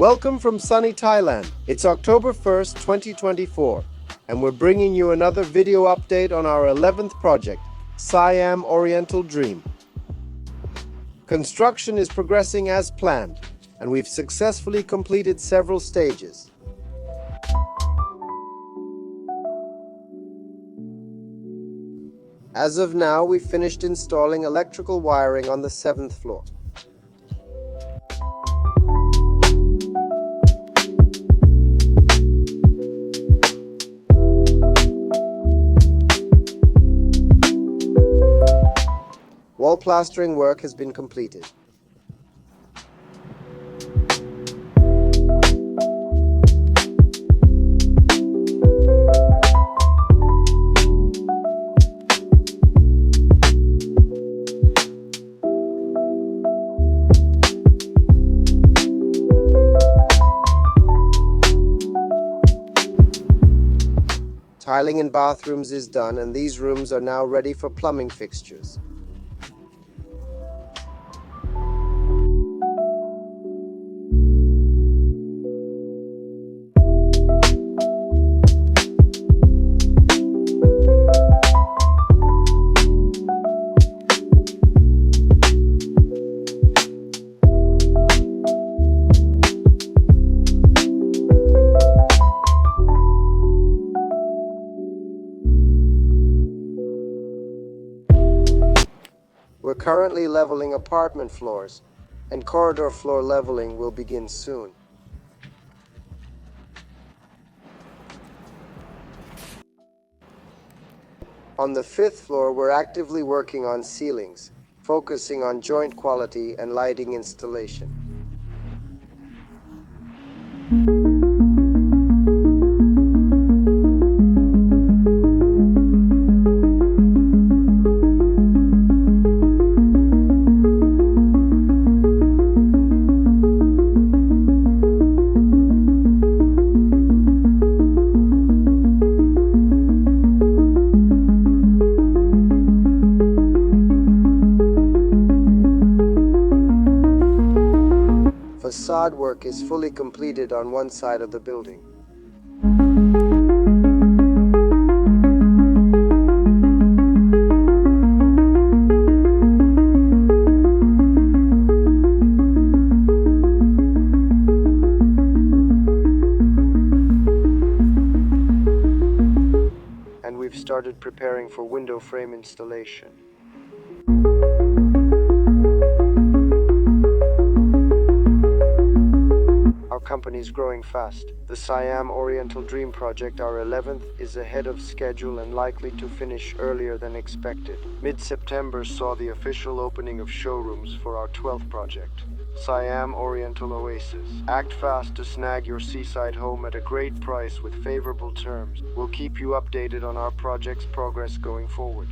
Welcome from sunny Thailand. It's October 1st, 2024, and we're bringing you another video update on our 11th project, Siam Oriental Dream. Construction is progressing as planned, and we've successfully completed several stages. As of now, we've finished installing electrical wiring on the 7th floor. Wall plastering work has been completed. Tiling in bathrooms is done, and these rooms are now ready for plumbing fixtures. We're currently leveling apartment floors, and corridor floor leveling will begin soon. On the 5th floor, we're actively working on ceilings, focusing on joint quality and lighting installation. Facade work is fully completed on one side of the building. And we've started preparing for window frame installation. Our company is growing fast. The Siam Oriental Dream project, our 11th, is ahead of schedule and likely to finish earlier than expected. Mid-September saw the official opening of showrooms for our 12th project, Siam Oriental Oasis. Act fast to snag your seaside home at a great price with favorable terms. We'll keep you updated on our project's progress going forward.